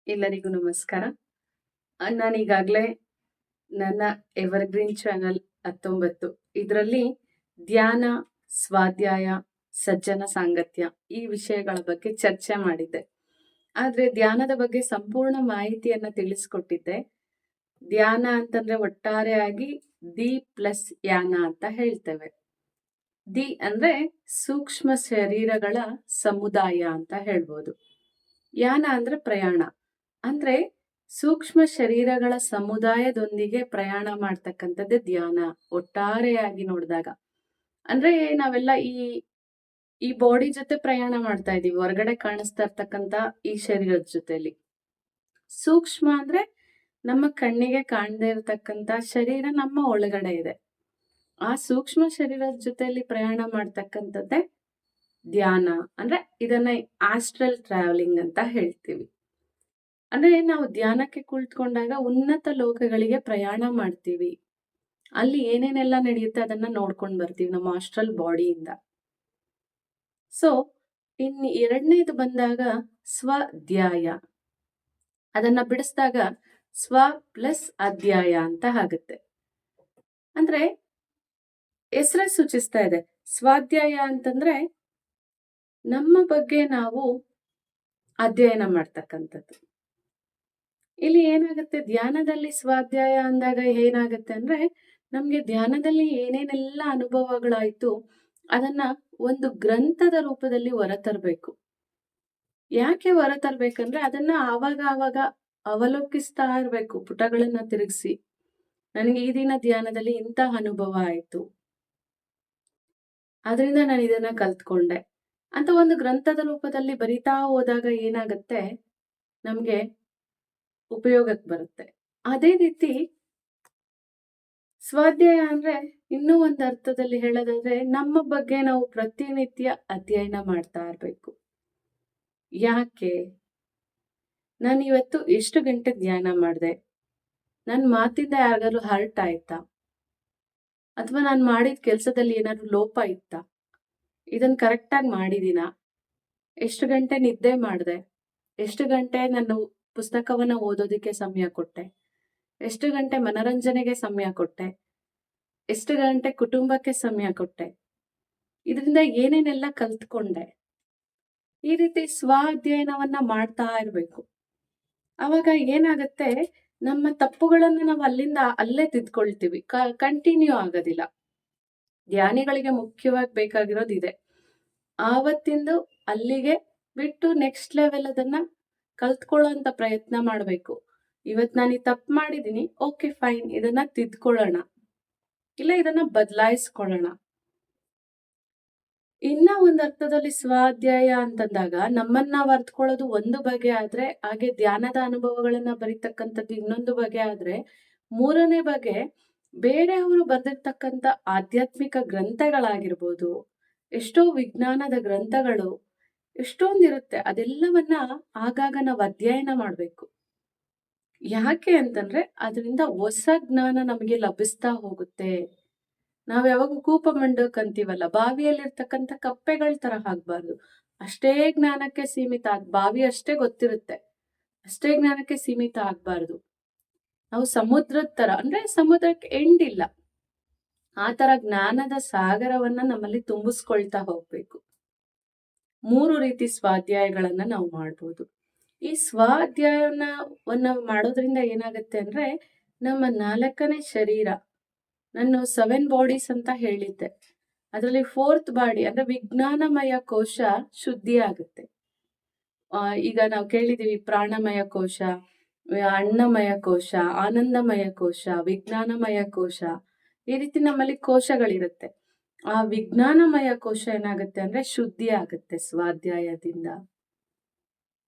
ಎಲ್ಲರಿಗೂ ನಮಸ್ಕಾರ. ನಾನೀಗಾಗಲೇ ನನ್ನ ಎವರ್‌ಗ್ರೀನ್ ಚಾನಲ್ 19 ಇದರಲ್ಲಿ ಧ್ಯಾನ, ಸ್ವಾಧ್ಯಾಯ, ಸಜ್ಜನ ಸಾಂಗತ್ಯ ಈ ವಿಷಯಗಳ ಬಗ್ಗೆ ಚರ್ಚೆ ಮಾಡಿದ್ದೆ. ಆದ್ರೆ ಧ್ಯಾನದ ಬಗ್ಗೆ ಸಂಪೂರ್ಣ ಮಾಹಿತಿಯನ್ನ ತಿಳಿಸ್ಕೊಟ್ಟಿದ್ದೆ. ಧ್ಯಾನ ಅಂತಂದ್ರೆ ಒಟ್ಟಾರೆಯಾಗಿ ದಿ ಪ್ಲಸ್ ಯಾನ ಅಂತ ಹೇಳ್ತೇವೆ. ದಿ ಅಂದ್ರೆ ಸೂಕ್ಷ್ಮ ಶರೀರಗಳ ಸಮುದಾಯ ಅಂತ ಹೇಳ್ಬೋದು. ಯಾನ ಅಂದ್ರೆ ಪ್ರಯಾಣ. ಅಂದ್ರೆ ಸೂಕ್ಷ್ಮ ಶರೀರಗಳ ಸಮುದಾಯದೊಂದಿಗೆ ಪ್ರಯಾಣ ಮಾಡ್ತಕ್ಕಂಥದ್ದೇ ಧ್ಯಾನ ಒಟ್ಟಾರೆಯಾಗಿ ನೋಡಿದಾಗ. ಅಂದ್ರೆ ನಾವೆಲ್ಲ ಈ ಬಾಡಿ ಜೊತೆ ಪ್ರಯಾಣ ಮಾಡ್ತಾ ಇದೀವಿ, ಹೊರಗಡೆ ಕಾಣಿಸ್ತಾ ಇರ್ತಕ್ಕಂಥ ಈ ಶರೀರದ ಜೊತೆಲಿ. ಸೂಕ್ಷ್ಮ ಅಂದ್ರೆ ನಮ್ಮ ಕಣ್ಣಿಗೆ ಕಾಣದೇ ಇರತಕ್ಕಂತ ಶರೀರ ನಮ್ಮ ಒಳಗಡೆ ಇದೆ. ಆ ಸೂಕ್ಷ್ಮ ಶರೀರದ ಜೊತೆಯಲ್ಲಿ ಪ್ರಯಾಣ ಮಾಡ್ತಕ್ಕಂಥದ್ದೇ ಧ್ಯಾನ. ಅಂದ್ರೆ ಇದನ್ನ ಆಸ್ಟ್ರಲ್ ಟ್ರಾವೆಲಿಂಗ್ ಅಂತ ಹೇಳ್ತೀವಿ. ಅಂದ್ರೆ ನಾವು ಧ್ಯಾನಕ್ಕೆ ಕುಳಿತುಕೊಂಡಾಗ ಉನ್ನತ ಲೋಕಗಳಿಗೆ ಪ್ರಯಾಣ ಮಾಡ್ತೀವಿ. ಅಲ್ಲಿ ಏನೇನೆಲ್ಲ ನಡೆಯುತ್ತೆ ಅದನ್ನ ನೋಡ್ಕೊಂಡು ಬರ್ತೀವಿ ನಮ್ಮ ಆಸ್ಟ್ರಲ್ ಬಾಡಿಯಿಂದ. ಸೊ ಇನ್ ಎರಡನೇದು ಬಂದಾಗ ಸ್ವಧ್ಯಾಯ. ಅದನ್ನ ಬಿಡಿಸಿದಾಗ ಸ್ವ ಪ್ಲಸ್ ಅಧ್ಯಾಯ ಅಂತ ಆಗುತ್ತೆ. ಅಂದ್ರೆ ಹೆಸರೇ ಸೂಚಿಸ್ತಾ ಇದೆ. ಸ್ವಾಧ್ಯಾಯ ಅಂತಂದ್ರೆ ನಮ್ಮ ಬಗ್ಗೆ ನಾವು ಅಧ್ಯಯನ ಮಾಡ್ತಕ್ಕಂಥದ್ದು. ಇಲ್ಲಿ ಏನಾಗುತ್ತೆ, ಧ್ಯಾನದಲ್ಲಿ ಸ್ವಾಧ್ಯಾಯ ಅಂದಾಗ ಏನಾಗುತ್ತೆ ಅಂದ್ರೆ ನಮ್ಗೆ ಧ್ಯಾನದಲ್ಲಿ ಏನೇನೆಲ್ಲ ಅನುಭವಗಳಾಯ್ತು ಅದನ್ನ ಒಂದು ಗ್ರಂಥದ ರೂಪದಲ್ಲಿ ಹೊರತರಬೇಕು. ಯಾಕೆ ಹೊರತರ್ಬೇಕಂದ್ರೆ ಅದನ್ನ ಆವಾಗ ಅವಲೋಕಿಸ್ತಾ ಇರ್ಬೇಕು, ಪುಟಗಳನ್ನ ತಿರುಗಿಸಿ. ನನಗೆ ಈ ದಿನ ಧ್ಯಾನದಲ್ಲಿ ಇಂತಹ ಅನುಭವ ಆಯ್ತು, ಅದರಿಂದ ನಾನು ಇದನ್ನ ಕಲ್ತ್ಕೊಂಡೆ ಅಂತ ಒಂದು ಗ್ರಂಥದ ರೂಪದಲ್ಲಿ ಬರಿತಾ ಹೋದಾಗ ಏನಾಗುತ್ತೆ, ನಮ್ಗೆ ಉಪಯೋಗಕ್ಕೆ ಬರುತ್ತೆ. ಅದೇ ರೀತಿ ಸ್ವಾಧ್ಯಾಯ ಅಂದ್ರೆ ಇನ್ನೂ ಒಂದು ಅರ್ಥದಲ್ಲಿ ಹೇಳೋದಾದ್ರೆ ನಮ್ಮ ಬಗ್ಗೆ ನಾವು ಪ್ರತಿನಿತ್ಯ ಅಧ್ಯಯನ ಮಾಡ್ತಾ ಇರ್ಬೇಕು. ಯಾಕೆ ನಾನು ಇವತ್ತು ಎಷ್ಟು ಗಂಟೆ ಧ್ಯಾನ ಮಾಡಿದೆ, ನನ್ನ ಮಾತಿಂದ ಯಾರಿಗಾದ್ರು ಹರ್ಟ್ ಆಯ್ತಾ, ಅಥವಾ ನಾನು ಮಾಡಿದ ಕೆಲಸದಲ್ಲಿ ಏನಾದ್ರು ಲೋಪ ಇತ್ತಾ, ಇದನ್ನ ಕರೆಕ್ಟಾಗಿ ಮಾಡಿದೀನಾ, ಎಷ್ಟು ಗಂಟೆ ನಿದ್ದೆ ಮಾಡಿದೆ, ಎಷ್ಟು ಗಂಟೆ ನಾನು ಪುಸ್ತಕವನ್ನ ಓದೋದಕ್ಕೆ ಸಮಯ ಕೊಟ್ಟೆ, ಎಷ್ಟು ಗಂಟೆ ಮನರಂಜನೆಗೆ ಸಮಯ ಕೊಟ್ಟೆ, ಎಷ್ಟು ಗಂಟೆ ಕುಟುಂಬಕ್ಕೆ ಸಮಯ ಕೊಟ್ಟೆ, ಇದರಿಂದ ಏನೇನೆಲ್ಲ ಕಲ್ತ್ಕೊಂಡೆ. ಈ ರೀತಿ ಸ್ವ ಅಧ್ಯಯನವನ್ನ ಮಾಡ್ತಾ ಇರ್ಬೇಕು. ಅವಾಗ ಏನಾಗತ್ತೆ, ನಮ್ಮ ತಪ್ಪುಗಳನ್ನ ನಾವು ಅಲ್ಲೇ ತಿದ್ಕೊಳ್ತೀವಿ, ಕಂಟಿನ್ಯೂ ಆಗೋದಿಲ್ಲ. ಧ್ಯಾನಿಗಳಿಗೆ ಮುಖ್ಯವಾಗಿ ಬೇಕಾಗಿರೋದು ಇದೆ. ಆವತ್ತಿಂದು ಅಲ್ಲಿಗೆ ಬಿಟ್ಟು ನೆಕ್ಸ್ಟ್ ಲೆವೆಲ್ ಅದನ್ನ ಕಲ್ತ್ಕೊಳ್ಳೋಂತ ಪ್ರಯತ್ನ ಮಾಡ್ಬೇಕು. ಇವತ್ ನಾನು ಈ ತಪ್ಪು ಮಾಡಿದೀನಿ, ಓಕೆ ಫೈನ್, ಇದನ್ನ ತಿದ್ಕೊಳ್ಳೋಣ, ಇಲ್ಲ ಇದನ್ನ ಬದಲಾಯಿಸ್ಕೊಳ್ಳೋಣ. ಇನ್ನ ಒಂದ್ ಅರ್ಥದಲ್ಲಿ ಸ್ವಾಧ್ಯಾಯ ಅಂತಂದಾಗ ನಮ್ಮನ್ನ ನಾವು ಅರ್ಥಕೊಳ್ಳೋದು ಒಂದು ಬಗೆ ಆದ್ರೆ, ಹಾಗೆ ಧ್ಯಾನದ ಅನುಭವಗಳನ್ನ ಬರೀತಕ್ಕಂಥದ್ದು ಇನ್ನೊಂದು ಬಗೆ ಆದ್ರೆ, ಮೂರನೇ ಬಗೆ ಬೇರೆಯವರು ಬರೆದಿರ್ತಕ್ಕಂಥ ಆಧ್ಯಾತ್ಮಿಕ ಗ್ರಂಥಗಳಾಗಿರ್ಬೋದು, ಎಷ್ಟೋ ವಿಜ್ಞಾನದ ಗ್ರಂಥಗಳು ಎಷ್ಟೊಂದಿರುತ್ತೆ. ಅದೆಲ್ಲವನ್ನ ಆಗಾಗ ನಾವು ಅಧ್ಯಯನ ಮಾಡ್ಬೇಕು. ಯಾಕೆ ಅಂತಂದ್ರೆ ಅದರಿಂದ ಹೊಸ ಜ್ಞಾನ ನಮಗೆ ಲಭಿಸ್ತಾ ಹೋಗುತ್ತೆ. ನಾವ್ ಯಾವಾಗ ಕೂಪ ಮಂಡಕ್ ಅಂತೀವಲ್ಲ, ಬಾವಿಯಲ್ಲಿರ್ತಕ್ಕಂಥ ಕಪ್ಪೆಗಳ ತರ ಆಗ್ಬಾರ್ದು. ಅಷ್ಟೇ ಜ್ಞಾನಕ್ಕೆ ಸೀಮಿತ ಬಾವಿ ಅಷ್ಟೇ ಗೊತ್ತಿರುತ್ತೆ, ಅಷ್ಟೇ ಜ್ಞಾನಕ್ಕೆ ಸೀಮಿತ ಆಗ್ಬಾರ್ದು. ನಾವು ಸಮುದ್ರದ ತರ, ಅಂದ್ರೆ ಸಮುದ್ರಕ್ಕೆ ಎಂಡ್ ಇಲ್ಲ, ಆ ತರ ಜ್ಞಾನದ ಸಾಗರವನ್ನ ನಮ್ಮಲ್ಲಿ ತುಂಬಿಸ್ಕೊಳ್ತಾ ಹೋಗ್ಬೇಕು. 3 ರೀತಿ ಸ್ವಾಧ್ಯಾಯಗಳನ್ನ ನಾವು ಮಾಡ್ಬೋದು. ಈ ಸ್ವಾಧ್ಯಾಯವನ್ನ ಮಾಡೋದ್ರಿಂದ ಏನಾಗುತ್ತೆ ಅಂದ್ರೆ ನಮ್ಮ 4ನೇ ಶರೀರ, ನಾನು 7 ಬಾಡೀಸ್ ಅಂತ ಹೇಳಿದ್ದೆ, ಅದರಲ್ಲಿ 4th ಬಾಡಿ ಅಂದ್ರೆ ವಿಜ್ಞಾನಮಯ ಕೋಶ ಶುದ್ಧಿ ಆಗುತ್ತೆ. ಈಗ ನಾವು ಕೇಳಿದೀವಿ ಪ್ರಾಣಮಯ ಕೋಶ, ಅನ್ನಮಯ ಕೋಶ, ಆನಂದಮಯ ಕೋಶ, ವಿಜ್ಞಾನಮಯ ಕೋಶ, ಈ ರೀತಿ ನಮ್ಮಲ್ಲಿ ಕೋಶಗಳಿರುತ್ತೆ. ಆ ವಿಜ್ಞಾನಮಯ ಕೋಶ ಏನಾಗುತ್ತೆ ಅಂದ್ರೆ ಶುದ್ಧಿ ಆಗುತ್ತೆ ಸ್ವಾಧ್ಯಾಯದಿಂದ.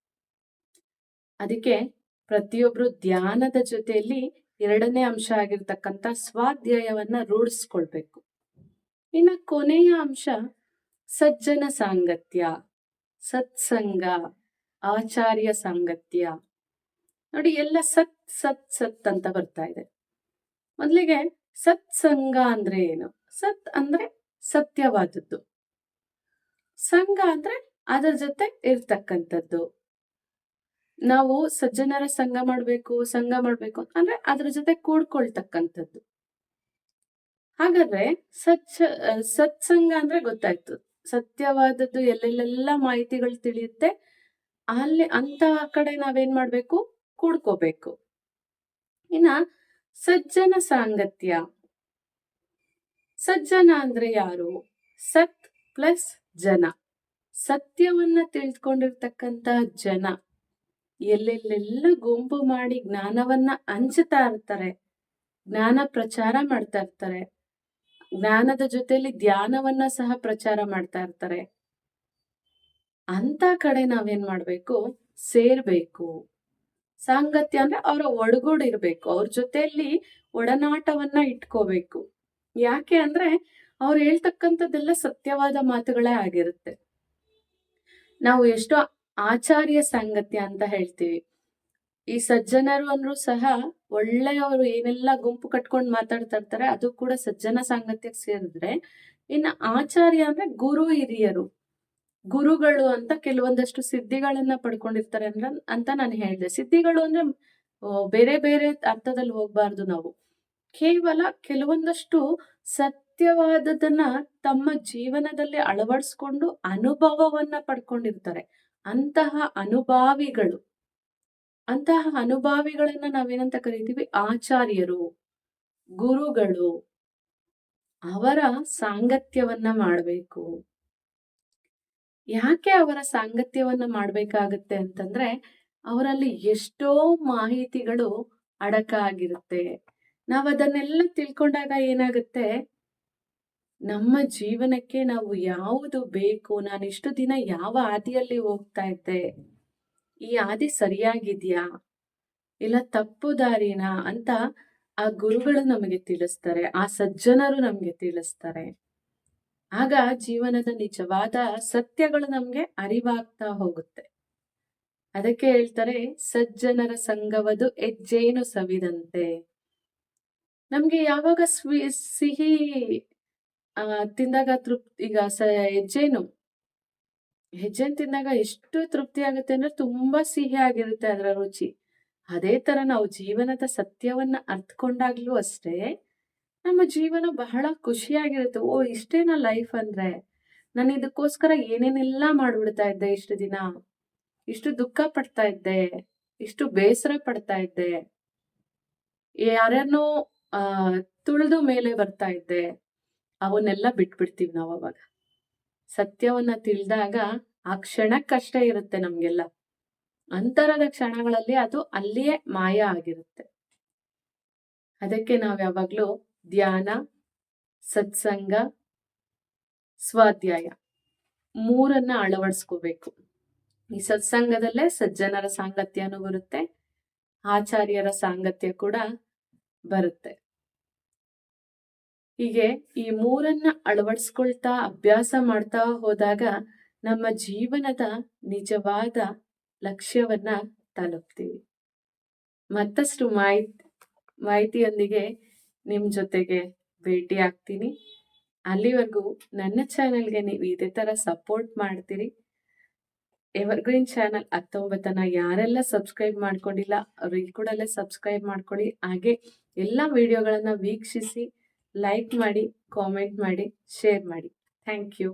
ಅದಕ್ಕೆ ಪ್ರತಿಯೊಬ್ರು ಧ್ಯಾನದ ಜೊತೆಯಲ್ಲಿ 2ನೇ ಅಂಶ ಆಗಿರ್ತಕ್ಕಂಥ ಸ್ವಾಧ್ಯಾಯವನ್ನ ರೂಢಿಸ್ಕೊಳ್ಬೇಕು. ಇನ್ನ ಕೊನೆಯ ಅಂಶ ಸಜ್ಜನ ಸಾಂಗತ್ಯ, ಸತ್ಸಂಗ, ಆಚಾರ್ಯ ಸಾಂಗತ್ಯ. ನೋಡಿ, ಎಲ್ಲ ಸತ್ ಸತ್ ಸತ್ ಅಂತ ಬರ್ತಾ ಇದೆ. ಮೊದಲಿಗೆ ಸತ್ಸಂಗ ಅಂದ್ರೆ ಏನು? ಸತ್ ಅಂದ್ರೆ ಸತ್ಯವಾದದ್ದು, ಸಂಘ ಅಂದ್ರೆ ಅದರ ಜೊತೆ ಇರ್ತಕ್ಕಂಥದ್ದು. ನಾವು ಸಜ್ಜನರ ಸಂಘ ಮಾಡ್ಬೇಕು ಅಂದ್ರೆ ಅದ್ರ ಜೊತೆ ಕೂಡ್ಕೊಳ್ತಕ್ಕಂಥದ್ದು. ಹಾಗಾದ್ರೆ ಸತ್ಸಂಗ ಅಂದ್ರೆ ಗೊತ್ತಾಯ್ತು. ಸತ್ಯವಾದದ್ದು ಎಲ್ಲೆಲ್ಲೆಲ್ಲ ಮಾಹಿತಿಗಳು ತಿಳಿಯುತ್ತೆ. ಅಲ್ಲಿ ಅಂತ ಕಡೆ ನಾವೇನ್ ಮಾಡ್ಬೇಕು? ಕೂಡ್ಕೋಬೇಕು. ಇನ್ನ ಸಜ್ಜನ ಸಾಂಗತ್ಯ. ಸಜ್ಜನ ಅಂದ್ರೆ ಯಾರು? ಸತ್ ಪ್ಲಸ್ ಜನ. ಸತ್ಯವನ್ನ ತಿಳಿದುಕೊಂಡಿರ್ತಕ್ಕಂತ ಜನ ಎಲ್ಲೆಲ್ಲೆಲ್ಲ ಗುಂಪು ಮಾಡಿ ಜ್ಞಾನವನ್ನ ಹಂಚುತ್ತಾ ಇರ್ತಾರೆ, ಜ್ಞಾನ ಪ್ರಚಾರ ಮಾಡ್ತಾ ಇರ್ತಾರೆ, ಜ್ಞಾನದ ಜೊತೆಲಿ ಧ್ಯಾನವನ್ನ ಸಹ ಪ್ರಚಾರ ಮಾಡ್ತಾ ಇರ್ತಾರೆ. ಅಂತ ಕಡೆ ನಾವೇನ್ ಮಾಡ್ಬೇಕು? ಸೇರ್ಬೇಕು. ಸಾಂಗತ್ಯ ಅಂದ್ರೆ ಅವರ ಒಡಗೂಡಿರ್ಬೇಕು, ಅವ್ರ ಜೊತೆಯಲ್ಲಿ ಒಡನಾಟವನ್ನ ಇಟ್ಕೋಬೇಕು. ಯಾಕೆ ಅಂದ್ರೆ ಅವ್ರು ಹೇಳ್ತಕ್ಕಂಥದ್ದೆಲ್ಲ ಸತ್ಯವಾದ ಮಾತುಗಳೇ ಆಗಿರುತ್ತೆ. ನಾವು ಎಷ್ಟೋ ಆಚಾರ್ಯ ಸಾಂಗತ್ಯ ಅಂತ ಹೇಳ್ತೀವಿ. ಈ ಸಜ್ಜನರು ಅಂದ್ರೂ ಸಹ ಒಳ್ಳೆಯವರು ಏನೆಲ್ಲ ಗುಂಪು ಕಟ್ಕೊಂಡು ಮಾತಾಡ್ತಾ ಇರ್ತಾರೆ, ಅದು ಕೂಡ ಸಜ್ಜನ ಸಾಂಗತ್ಯಕ್ಕೆ ಸೇರಿದ್ರೆ. ಇನ್ನು ಆಚಾರ್ಯ ಅಂದ್ರೆ ಗುರು ಹಿರಿಯರು, ಗುರುಗಳು ಅಂತ ಕೆಲವೊಂದಷ್ಟು ಸಿದ್ಧಿಗಳನ್ನ ಪಡ್ಕೊಂಡಿರ್ತಾರೆ ಅಂತ ನಾನು ಹೇಳಿದೆ. ಸಿದ್ಧಿಗಳು ಅಂದ್ರೆ ಬೇರೆ ಬೇರೆ ಅರ್ಥದಲ್ಲಿ ಹೋಗ್ಬಾರ್ದು ನಾವು. ಕೇವಲ ಕೆಲವೊಂದಷ್ಟು ಸತ್ಯವಾದದನ್ನ ತಮ್ಮ ಜೀವನದಲ್ಲಿ ಅಳವಡಿಸ್ಕೊಂಡು ಅನುಭವವನ್ನ ಪಡ್ಕೊಂಡಿರ್ತಾರೆ. ಅಂತಹ ಅನುಭಾವಿಗಳು. ಅಂತಹ ಅನುಭಾವಿಗಳನ್ನ ನಾವೇನಂತ ಕರಿತೀವಿ? ಆಚಾರ್ಯರು, ಗುರುಗಳು. ಅವರ ಸಾಂಗತ್ಯವನ್ನ ಮಾಡ್ಬೇಕು. ಯಾಕೆ ಅವರ ಸಾಂಗತ್ಯವನ್ನ ಮಾಡ್ಬೇಕಾಗತ್ತೆ ಅಂತಂದ್ರೆ, ಅವರಲ್ಲಿ ಎಷ್ಟೋ ಮಾಹಿತಿಗಳು ಅಡಕಾಗಿರುತ್ತೆ. ನಾವದನ್ನೆಲ್ಲ ತಿಳ್ಕೊಂಡಾಗ ಏನಾಗುತ್ತೆ? ನಮ್ಮ ಜೀವನಕ್ಕೆ ನಾವು ಯಾವುದು ಬೇಕು, ನಾನಿಷ್ಟು ದಿನ ಯಾವ ಹಾದಿಯಲ್ಲಿ ಹೋಗ್ತಾ ಇದ್ದೆ, ಈ ಹಾದಿ ಸರಿಯಾಗಿದ್ಯಾ ಇಲ್ಲ ತಪ್ಪು ದಾರಿನಾ ಅಂತ ಆ ಗುರುಗಳು ನಮಗೆ ತಿಳಿಸ್ತಾರೆ, ಆ ಸಜ್ಜನರು ನಮ್ಗೆ ತಿಳಿಸ್ತಾರೆ. ಆಗ ಜೀವನದ ನಿಜವಾದ ಸತ್ಯಗಳು ನಮ್ಗೆ ಅರಿವಾಗ್ತಾ ಹೋಗುತ್ತೆ. ಅದಕ್ಕೆ ಹೇಳ್ತಾರೆ, ಸಜ್ಜನರ ಸಂಗವದು ಹೆಜ್ಜೇನು ಸವಿದಂತೆ. ನಮ್ಗೆ ಯಾವಾಗ ಸಿಹಿ ತಿಂದಾಗ ತೃಪ್ತಿ, ಈಗ ಹೆಜ್ಜೆನ್ ತಿಂದಾಗ ಎಷ್ಟು ತೃಪ್ತಿ ಆಗುತ್ತೆ ಅಂದ್ರೆ ತುಂಬಾ ಸಿಹಿ ಆಗಿರುತ್ತೆ ಅದರ ರುಚಿ. ಅದೇ ತರ ನಾವು ಜೀವನದ ಸತ್ಯವನ್ನ ಅರ್ಥಕೊಂಡಾಗ್ಲೂ ಅಷ್ಟೇ ನಮ್ಮ ಜೀವನ ಬಹಳ ಖುಷಿಯಾಗಿರುತ್ತೆ. ಓ, ಇಷ್ಟೇನಾ ಲೈಫ್ ಅಂದ್ರೆ? ನಾನು ಇದಕ್ಕೋಸ್ಕರ ಏನೇನೆಲ್ಲ ಮಾಡ್ಬಿಡ್ತಾ ಇದ್ದೆ ಇಷ್ಟು ದಿನ, ಇಷ್ಟು ದುಃಖ ಪಡ್ತಾ ಇದ್ದೆ, ಇಷ್ಟು ಬೇಸರ ಪಡ್ತಾ ಇದ್ದೆ, ಯಾರನ್ನೋ ತುಳಿದು ಮೇಲೆ ಬರ್ತಾ ಇದ್ದೆ, ಅವನ್ನೆಲ್ಲ ಬಿಟ್ಬಿಡ್ತೀವಿ ನಾವು ಅವಾಗ. ಸತ್ಯವನ್ನ ತಿಳಿದಾಗ ಆ ಕ್ಷಣಕ್ಕಷ್ಟೇ ಇರುತ್ತೆ ನಮ್ಗೆಲ್ಲ. ಅಂತರದ ಕ್ಷಣಗಳಲ್ಲಿ ಅದು ಅಲ್ಲಿಯೇ ಮಾಯ ಆಗಿರುತ್ತೆ. ಅದಕ್ಕೆ ನಾವ್ ಯಾವಾಗ್ಲೂ ಧ್ಯಾನ, ಸತ್ಸಂಗ, ಸ್ವಾಧ್ಯಾಯ ಮೂರನ್ನ ಅಳವಡಿಸ್ಕೋಬೇಕು. ಈ ಸತ್ಸಂಗದಲ್ಲೇ ಸಜ್ಜನರ ಸಾಂಗತ್ಯನೂ ಬರುತ್ತೆ, ಆಚಾರ್ಯರ ಸಾಂಗತ್ಯ ಕೂಡ ಬರುತ್ತೆ. ಹೀಗೆ ಈ ಮೂರನ್ನ ಅಳವಡಿಸ್ಕೊಳ್ತಾ ಅಭ್ಯಾಸ ಮಾಡ್ತಾ ಹೋದಾಗ ನಮ್ಮ ಜೀವನದ ನಿಜವಾದ ಲಕ್ಷ್ಯವನ್ನ ತಲುಪ್ತೀವಿ. ಮತ್ತಷ್ಟು ಮಾಹಿತಿಯೊಂದಿಗೆ ನಿಮ್ ಜೊತೆಗೆ ಭೇಟಿ ಆಗ್ತೀನಿ. ಅಲ್ಲಿವರೆಗೂ ನನ್ನ ಚಾನೆಲ್ಗೆ ನೀವು ಇದೇ ತರ ಸಪೋರ್ಟ್ ಮಾಡ್ತೀರಿ. ಎವರ್ಗ್ರೀನ್ ಚಾನಲ್ 19 ಯಾರೆಲ್ಲ ಸಬ್ಸ್ಕ್ರೈಬ್ ಮಾಡ್ಕೊಂಡಿಲ್ಲ ಅವ್ರು ಈ ಕೂಡಲೇ ಸಬ್ಸ್ಕ್ರೈಬ್ ಮಾಡ್ಕೊಳ್ಳಿ. ಹಾಗೆ ಎಲ್ಲ ವಿಡಿಯೋಗಳನ್ನ ವೀಕ್ಷಿಸಿ, ಲೈಕ್ ಮಾಡಿ, ಕಾಮೆಂಟ್ ಮಾಡಿ, ಶೇರ್ ಮಾಡಿ. Thank you.